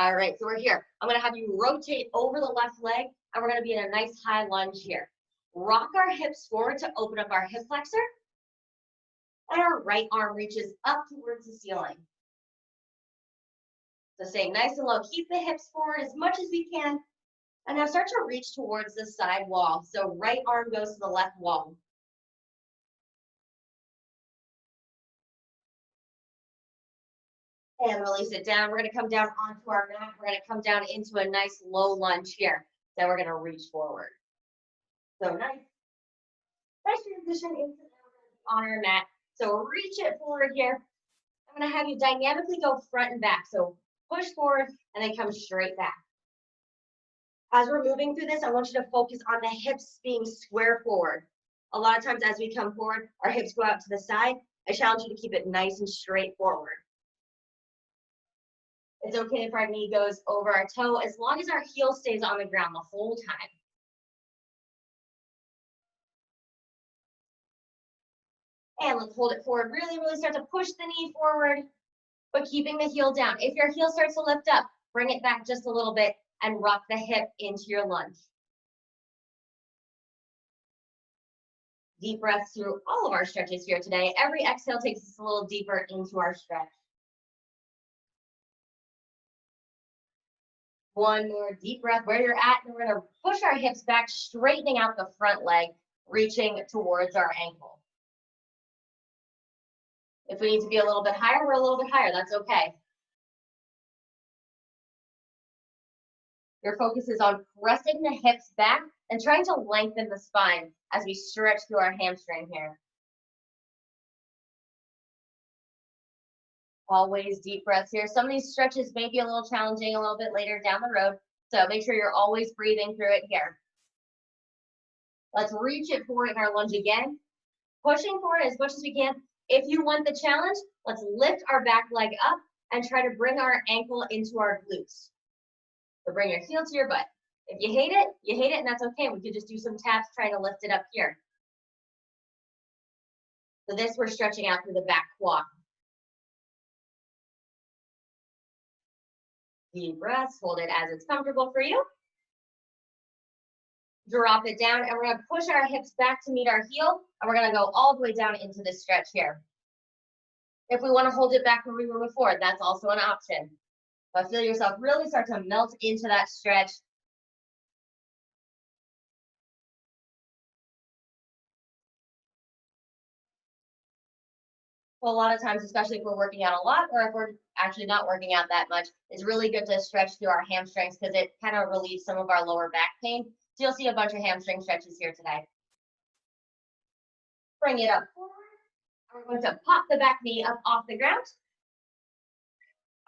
All right, so we're here. I'm gonna have you rotate over the left leg, and we're gonna be in a nice high lunge here. Rock our hips forward to open up our hip flexor, and our right arm reaches up towards the ceiling. So staying nice and low, keep the hips forward as much as we can, and now start to reach towards the side wall. So right arm goes to the left wall. And release it down. We're gonna come down onto our mat. We're gonna come down into a nice low lunge here. Then we're gonna reach forward. So nice transition into on our mat. So reach it forward here. I'm gonna have you dynamically go front and back. So push forward and then come straight back. As we're moving through this, I want you to focus on the hips being square forward. A lot of times as we come forward, our hips go out to the side. I challenge you to keep it nice and straight forward. It's okay if our knee goes over our toe as long as our heel stays on the ground the whole time. And let's hold it forward. Really, really start to push the knee forward, but keeping the heel down. If your heel starts to lift up, bring it back just a little bit and rock the hip into your lunge. Deep breaths through all of our stretches here today. Every exhale takes us a little deeper into our stretch. One more deep breath where you're at, and we're gonna push our hips back, straightening out the front leg, reaching towards our ankle. If we need to be a little bit higher, we're a little bit higher, that's okay. Your focus is on pressing the hips back and trying to lengthen the spine as we stretch through our hamstring here. Always deep breaths here. Some of these stretches may be a little challenging a little bit later down the road, so make sure you're always breathing through it here. Let's reach it forward in our lunge again, pushing forward as much as we can. If you want the challenge, let's lift our back leg up and try to bring our ankle into our glutes. So bring your heel to your butt. If you hate it, and that's okay. We could just do some taps trying to lift it up here. So this, we're stretching out through the back quad. Deep breaths, hold it as it's comfortable for you. Drop it down, and we're gonna push our hips back to meet our heel, and we're gonna go all the way down into this stretch here. If we wanna hold it back where we were before, that's also an option. But feel yourself really start to melt into that stretch. Well, a lot of times, especially if we're working out a lot or if we're actually not working out that much, it's really good to stretch through our hamstrings because it kind of relieves some of our lower back pain. So you'll see a bunch of hamstring stretches here today. Bring it up forward. And we're going to pop the back knee up off the ground.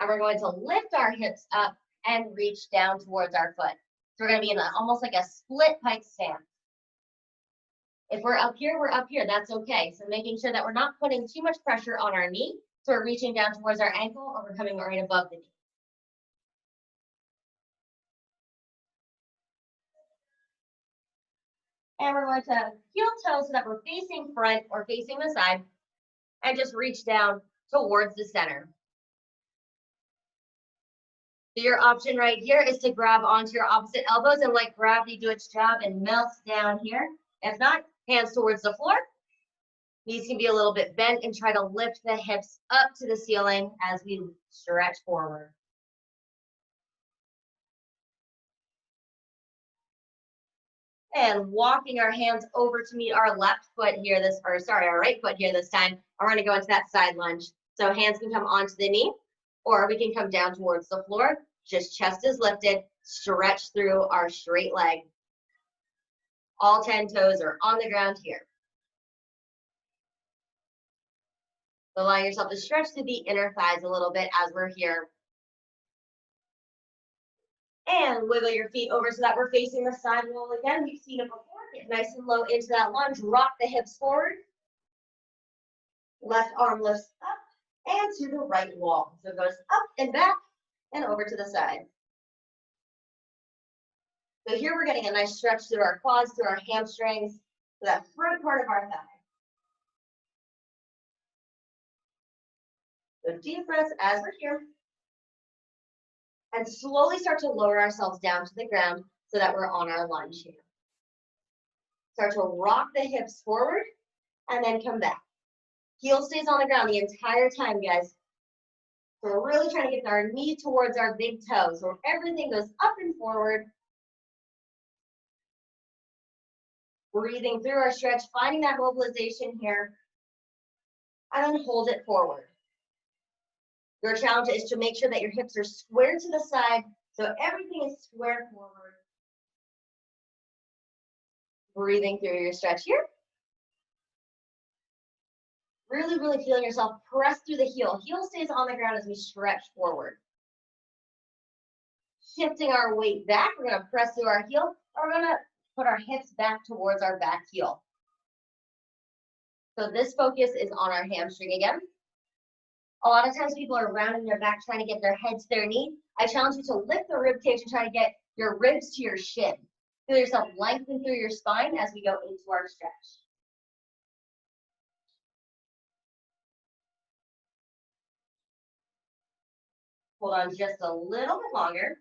And we're going to lift our hips up and reach down towards our foot. So we're going to be in almost like a split pike stance. If we're up here, that's okay. So making sure that we're not putting too much pressure on our knee. So we're reaching down towards our ankle or we're coming right above the knee. And we're going to heel toe so that we're facing front or facing the side and just reach down towards the center. So your option right here is to grab onto your opposite elbows and let gravity do its job and melt down here. If not, hands towards the floor. Knees can be a little bit bent and try to lift the hips up to the ceiling as we stretch forward. And walking our hands over to meet our left foot here, our right foot here this time. We're going to go into that side lunge. So hands can come onto the knee, or we can come down towards the floor. Just chest is lifted, stretch through our straight leg. All 10 toes are on the ground here. Allow yourself to stretch through the inner thighs a little bit as we're here. And wiggle your feet over so that we're facing the side wall again. We've seen it before. Get nice and low into that lunge. Rock the hips forward. Left arm lifts up and to the right wall. So it goes up and back and over to the side. So here we're getting a nice stretch through our quads, through our hamstrings, to that front part of our thigh. So deep breaths as we're here. And slowly start to lower ourselves down to the ground so that we're on our lunge here. Start to rock the hips forward and then come back. Heel stays on the ground the entire time, guys. So we're really trying to get our knee towards our big toe. So everything goes up and forward. Breathing through our stretch, finding that mobilization here. And then hold it forward. Your challenge is to make sure that your hips are square to the side so everything is square forward. Breathing through your stretch here. Really, really feeling yourself press through the heel. Heel stays on the ground as we stretch forward. Shifting our weight back, we're going to press through our heel. We're going to put our hips back towards our back heel. So this focus is on our hamstring again. A lot of times people are rounding their back trying to get their head to their knee. I challenge you to lift the rib cage and try to get your ribs to your shin. Feel yourself lengthen through your spine as we go into our stretch. Hold on just a little bit longer.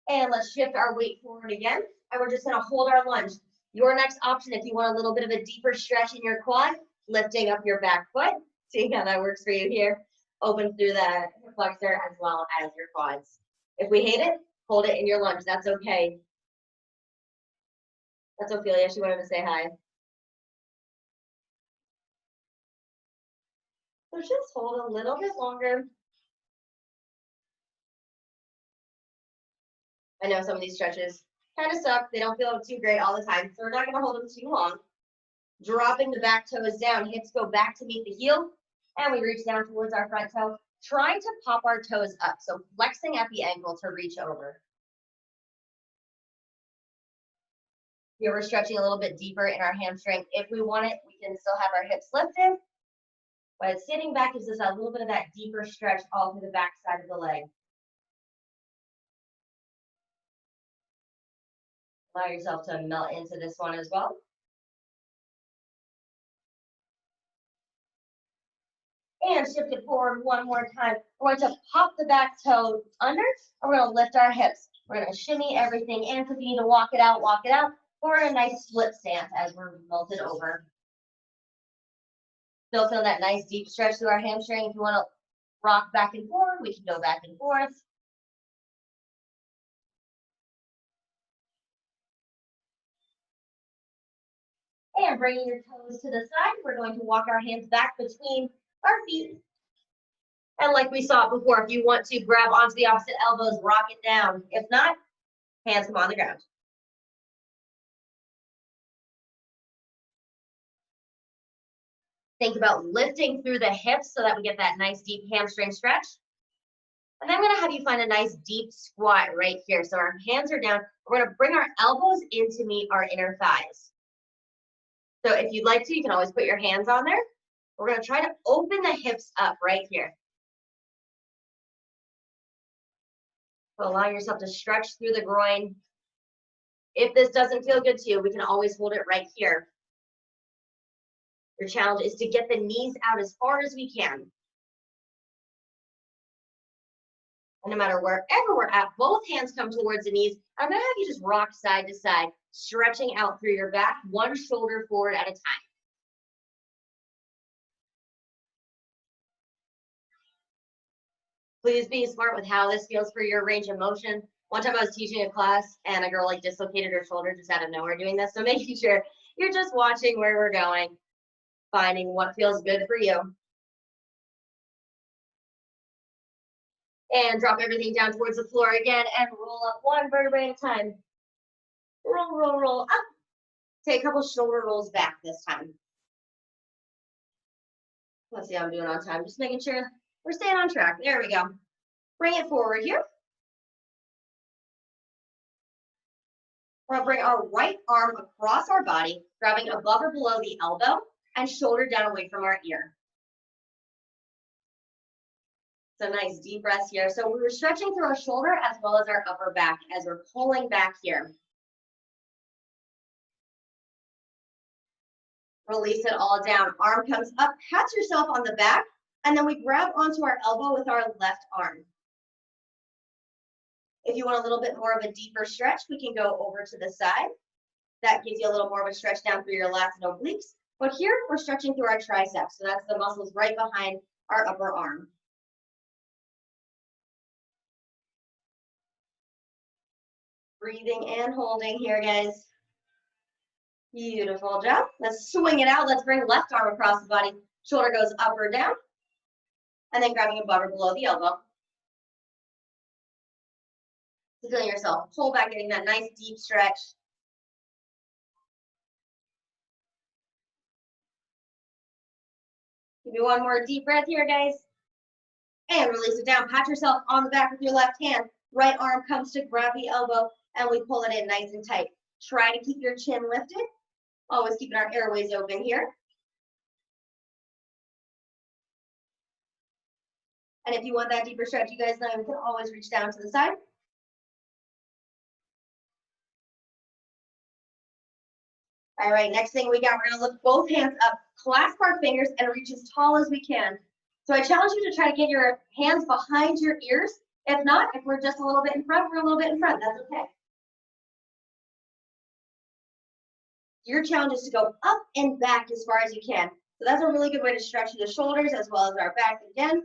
And let's shift our weight forward again. And we're just going to hold our lunge. Your next option, if you want a little bit of a deeper stretch in your quad, lifting up your back foot. See how that works for you here. Open through the hip flexor as well as your quads. If we hate it, hold it in your lunge. That's okay. That's Ophelia. She wanted to say hi. So just hold a little bit longer. I know some of these stretches kind of suck. They don't feel too great all the time. So we're not going to hold them too long. Dropping the back toes down. Hips go back to meet the heel. And we reach down towards our front toe. Trying to pop our toes up. So flexing at the ankle to reach over. Here we're stretching a little bit deeper in our hamstring. If we want it, we can still have our hips lifted. But sitting back gives us a little bit of that deeper stretch all through the back side of the leg. Allow yourself to melt into this one as well. And shift it forward one more time. We're going to pop the back toe under, and we're going to lift our hips. We're going to shimmy everything in. If you need to walk it out, walk it out. Or in a nice split stance as we're melted over. Still feel that nice deep stretch through our hamstring. If you want to rock back and forth, we can go back and forth. And bringing your toes to the side, we're going to walk our hands back between our feet. And like we saw before, if you want to grab onto the opposite elbows, rock it down. If not, hands come on the ground. Think about lifting through the hips so that we get that nice deep hamstring stretch. And then I'm going to have you find a nice deep squat right here. So our hands are down. We're going to bring our elbows in to meet our inner thighs. So if you'd like to, you can always put your hands on there. We're going to try to open the hips up right here. So allow yourself to stretch through the groin. If this doesn't feel good to you, we can always hold it right here. Your challenge is to get the knees out as far as we can. And no matter wherever we're at, both hands come towards the knees. I'm going to have you just rock side to side, stretching out through your back, one shoulder forward at a time. Please be smart with how this feels for your range of motion. One time I was teaching a class and a girl like dislocated her shoulder just out of nowhere doing this. So making sure you're just watching where we're going, finding what feels good for you. And drop everything down towards the floor again and roll up one vertebrae at a time. Roll, roll, roll up. Take a couple shoulder rolls back this time. Let's see how I'm doing on time. Just making sure we're staying on track. There we go. Bring it forward here. We're going to bring our right arm across our body, grabbing above or below the elbow and shoulder down away from our ear. So nice deep breaths here. So we're stretching through our shoulder as well as our upper back as we're pulling back here. Release it all down. Arm comes up, pat yourself on the back, And then we grab onto our elbow with our left arm. If you want a little bit more of a deeper stretch, we can go over to the side. That gives you a little more of a stretch down through your lats and obliques. But here, we're stretching through our triceps. So that's the muscles right behind our upper arm. Breathing and holding here, guys. Beautiful job. Let's swing it out. Let's bring left arm across the body. Shoulder goes up or down. And then grabbing above or below the elbow. So feeling yourself pull back, getting that nice deep stretch. Give me one more deep breath here, guys. And release it down. Pat yourself on the back with your left hand. Right arm comes to grab the elbow, and we pull it in nice and tight. Try to keep your chin lifted. Always keeping our airways open here. And if you want that deeper stretch, you guys know you can always reach down to the side. All right, next thing we got, we're gonna lift both hands up, clasp our fingers, and reach as tall as we can. So I challenge you to try to get your hands behind your ears. If not, if we're just a little bit in front, we're a little bit in front, that's okay. Your challenge is to go up and back as far as you can. So that's a really good way to stretch the shoulders as well as our back again.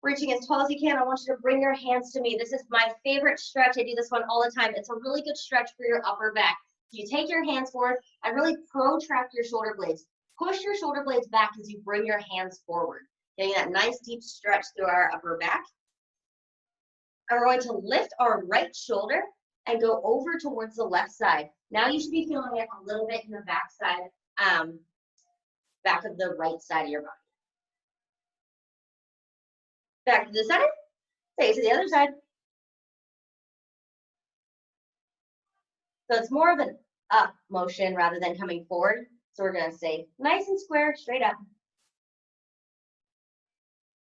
Reaching as tall as you can, I want you to bring your hands to me. This is my favorite stretch. I do this one all the time. It's a really good stretch for your upper back. So you take your hands forward and really protract your shoulder blades. Push your shoulder blades back as you bring your hands forward, getting that nice deep stretch through our upper back. And we're going to lift our right shoulder and go over towards the left side. Now you should be feeling it a little bit in the back side, back of the right side of your body. Back to the center, say it to the other side. So it's more of an up motion rather than coming forward. So we're gonna say nice and square, straight up.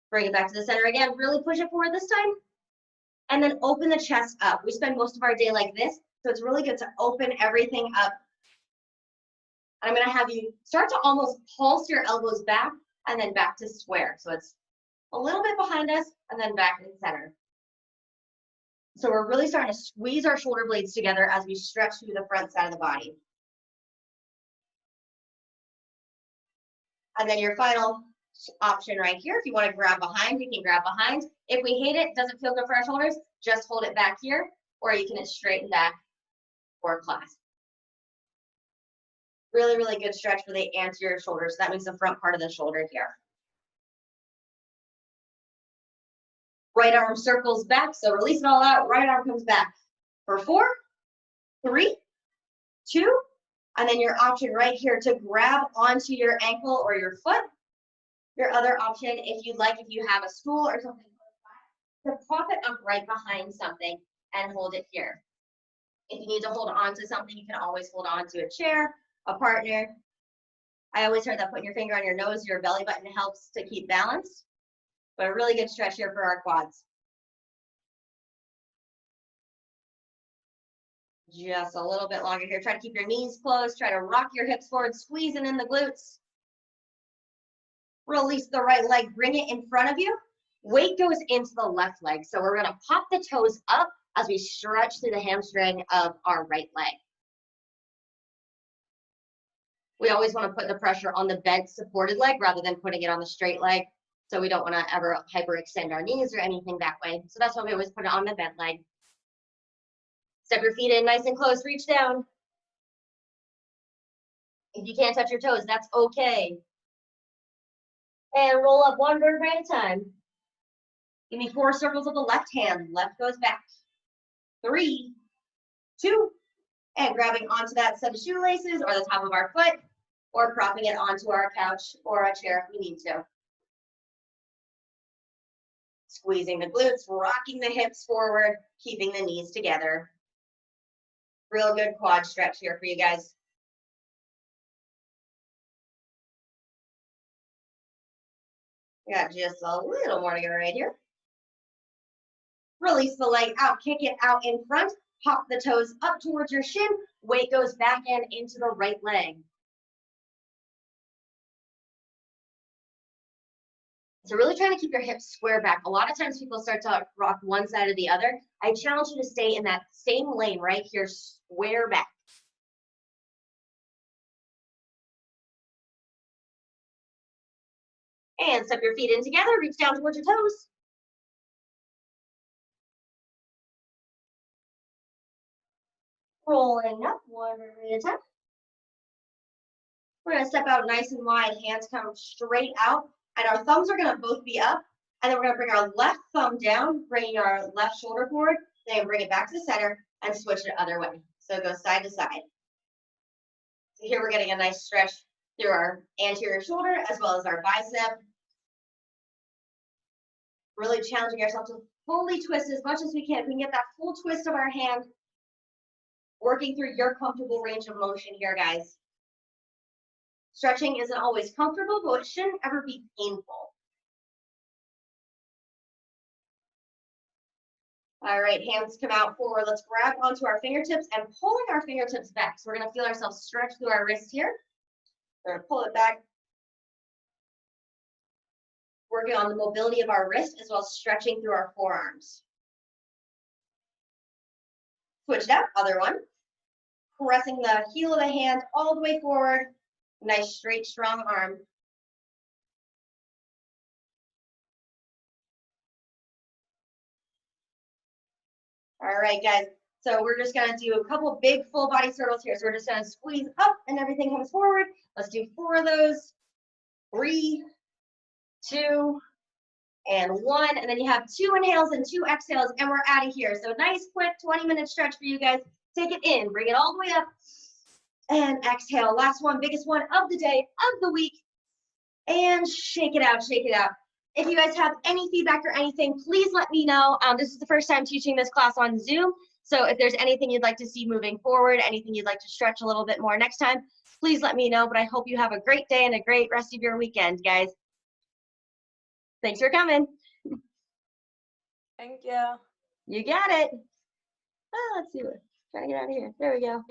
Bring it back to the center again, really push it forward this time. And then open the chest up. We spend most of our day like this, so it's really good to open everything up. And I'm gonna have you start to almost pulse your elbows back and then back to square. So it's a little bit behind us and then back in center. So we're really starting to squeeze our shoulder blades together as we stretch through the front side of the body. And then your final option right here, if you want to grab behind, you can grab behind. If we hate it, doesn't feel good for our shoulders, just hold it back here, or you can straighten back or clasp. Really, really good stretch for the anterior shoulder. So that means the front part of the shoulder here. Right arm circles back, so release it all out. Right arm comes back for 4, 3, 2, and then your option right here to grab onto your ankle or your foot. Your other option, if you'd like, if you have a stool or something, to prop it up right behind something and hold it here. If you need to hold on to something, you can always hold on to a chair, a partner. I always heard that putting your finger on your nose, your belly button helps to keep balance. But a really good stretch here for our quads. Just a little bit longer here. Try to keep your knees closed. Try to rock your hips forward, squeezing in the glutes. Release the right leg, bring it in front of you. Weight goes into the left leg. So we're gonna pop the toes up as we stretch through the hamstring of our right leg. We always wanna put the pressure on the bent supported leg rather than putting it on the straight leg. So we don't wanna ever hyperextend our knees or anything that way. So that's why we always put it on the bent leg. Step your feet in nice and close, reach down. If you can't touch your toes, that's okay. And roll up one vertebrae at a time. Give me 4 circles of the left hand. Left goes back. 3, 2, and grabbing onto that set of shoelaces or the top of our foot, or propping it onto our couch or a chair if we need to. Squeezing the glutes, rocking the hips forward, keeping the knees together. Real good quad stretch here for you guys. We got just a little more to go right here. Release the leg out, kick it out in front, pop the toes up towards your shin, weight goes back in into the right leg. So really trying to keep your hips square back. A lot of times people start to rock one side or the other. I challenge you to stay in that same lane right here, square back. And step your feet in together, reach down towards your toes. Rolling up, one at a time. We're gonna step out nice and wide, hands come straight out, and our thumbs are gonna both be up. And then we're gonna bring our left thumb down, bring our left shoulder forward, then bring it back to the center and switch it the other way. So go side to side. So here we're getting a nice stretch through our anterior shoulder as well as our bicep. Really challenging ourselves to fully twist as much as we can. If we can get that full twist of our hand, working through your comfortable range of motion here, guys. Stretching isn't always comfortable, but it shouldn't ever be painful. All right, hands come out forward. Let's grab onto our fingertips and pulling our fingertips back. So we're gonna feel ourselves stretch through our wrist here. We're gonna pull it back. Working on the mobility of our wrist as well as stretching through our forearms. Switch it up, other one. Pressing the heel of the hand all the way forward. Nice, straight, strong arm. All right, guys. So we're just gonna do a couple big full body circles here. So we're just gonna squeeze up and everything comes forward. Let's do 4 of those. 3, 2, and 1. And then you have 2 inhales and 2 exhales, and we're out of here. So nice, quick 20-minute stretch for you guys. Take it in, bring it all the way up, and exhale. Last one, biggest one of the day, of the week, and shake it out, shake it out. If you guys have any feedback or anything, please let me know. This is the first time teaching this class on Zoom, so if there's anything you'd like to see moving forward, anything you'd like to stretch a little bit more next time, please let me know. But I hope you have a great day and a great rest of your weekend, guys. Thanks for coming. Thank you. You got it. Oh, let's see what. Trying to get out of here. There we go.